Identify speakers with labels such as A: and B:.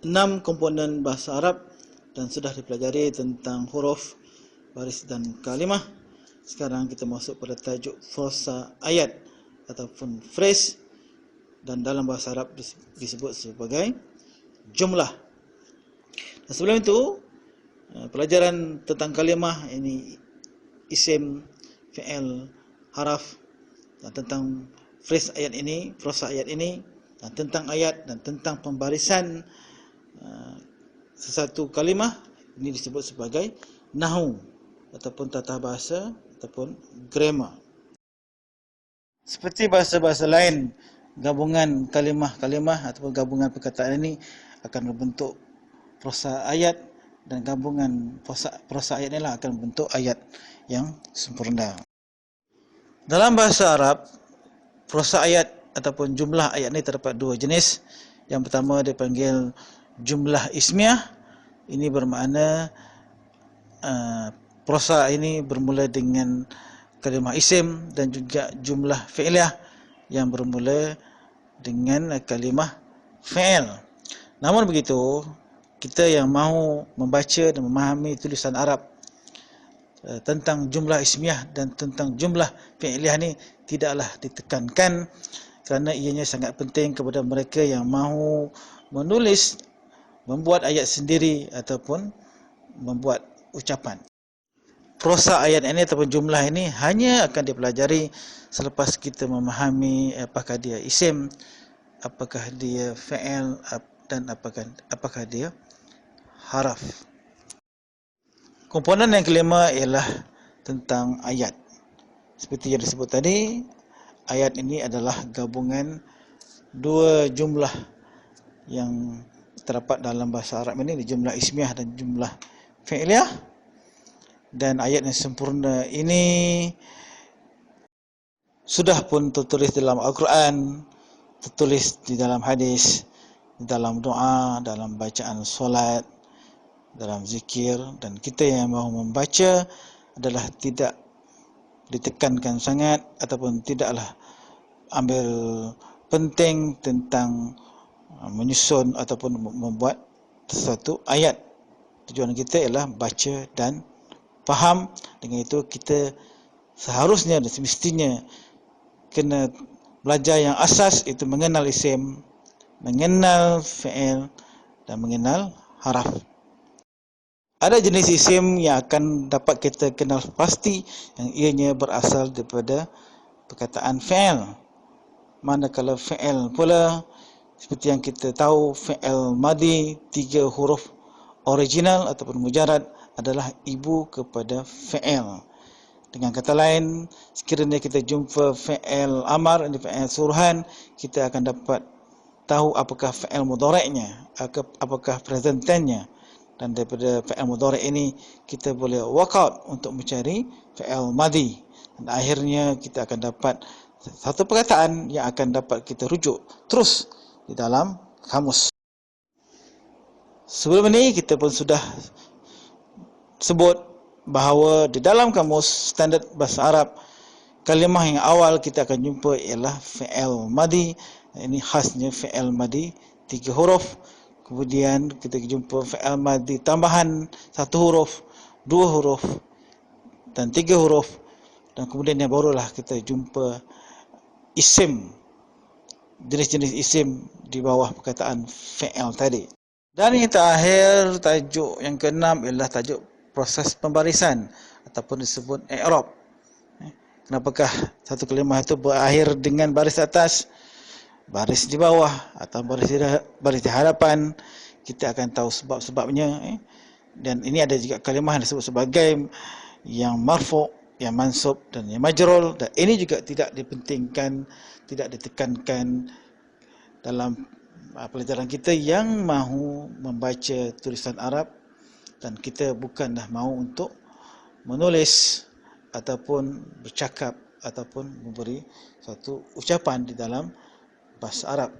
A: 6 komponen bahasa Arab dan sudah dipelajari tentang huruf, baris dan kalimah. Sekarang kita masuk pada tajuk prosa ayat ataupun phrase, dan dalam bahasa Arab disebut sebagai jumlah. Dan sebelum itu, pelajaran tentang kalimah, ini isim, fi'il, haraf, dan tentang phrase ayat ini, prosa ayat ini, dan tentang ayat dan tentang pembarisan sesuatu kalimah, ini disebut sebagai nahwu ataupun tata bahasa ataupun grammar. Seperti bahasa-bahasa lain, gabungan kalimah-kalimah ataupun gabungan perkataan ini akan membentuk prosa ayat, dan gabungan prosa ayat inilah akan membentuk ayat yang sempurna. Dalam bahasa Arab, prosa ayat ataupun jumlah ayat ini terdapat dua jenis. Yang pertama dipanggil jumlah ismiyah. Ini bermakna prosa ini bermula dengan kalimah isim, dan juga jumlah fi'liyah yang bermula dengan kalimah fi'il. Namun begitu, kita yang mahu membaca dan memahami tulisan Arab tentang jumlah ismiyah dan tentang jumlah fi'liyah ni tidaklah ditekankan, kerana ianya sangat penting kepada mereka yang mahu menulis, membuat ayat sendiri ataupun membuat ucapan. Prosa ayat ini ataupun jumlah ini hanya akan dipelajari selepas kita memahami apakah dia isim, apakah dia fi'il, dan apakah dia haraf. Komponen yang kelima ialah tentang ayat. Seperti yang disebut tadi, ayat ini adalah gabungan dua jumlah yang terdapat dalam bahasa Arab ini, jumlah ismiyah dan jumlah fi'liyah. Dan ayat yang sempurna ini sudah pun tertulis dalam Al-Quran, tertulis di dalam hadis, di dalam doa, dalam bacaan solat, dalam zikir, dan kita yang mahu membaca adalah tidak ditekankan sangat ataupun tidaklah ambil penting tentang menyusun ataupun membuat sesuatu ayat. Tujuan kita ialah baca dan faham. Dengan itu kita seharusnya dan semestinya kena belajar yang asas, itu mengenal isim, mengenal fi'il, dan mengenal haraf. Ada jenis isim yang akan dapat kita kenal pasti, yang ianya berasal daripada perkataan fi'il. Manakala fi'il pula, seperti yang kita tahu, fi'il madi, 3 huruf original ataupun mujarad adalah ibu kepada fi'il. Dengan kata lain, sekiranya kita jumpa fi'il amar, fi'il suruhan, kita akan dapat tahu apakah fi'il mudhari'nya, apakah present tense-nya. Dan daripada fi'il mudhari' ini kita boleh work out untuk mencari fi'il madi. Dan akhirnya kita akan dapat satu perkataan yang akan dapat kita rujuk terus di dalam kamus. Sebelum ini kita pun sudah sebut bahawa di dalam kamus standard bahasa Arab, kalimah yang awal kita akan jumpa ialah fi'il madi. Ini khasnya fi'il madi 3 huruf. Kemudian kita jumpa fi'il madi tambahan 1 huruf, 2 huruf, dan 3 huruf. Dan kemudian yang barulah kita jumpa isim, jenis-jenis isim di bawah perkataan fi'il tadi. Dan yang terakhir, tajuk yang keenam ialah tajuk proses pembarisan ataupun disebut i'rab. Kenapakah satu kalimah itu berakhir dengan baris atas, baris di bawah, atau baris di hadapan? Kita akan tahu sebab-sebabnya. Dan ini ada juga kalimah yang disebut sebagai yang marfu', yang mansub, dan yang majrul. Dan ini juga tidak dipentingkan, tidak ditekankan dalam pelajaran kita yang mahu membaca tulisan Arab, dan kita bukanlah mahu untuk menulis ataupun bercakap ataupun memberi suatu ucapan di dalam bahasa Arab.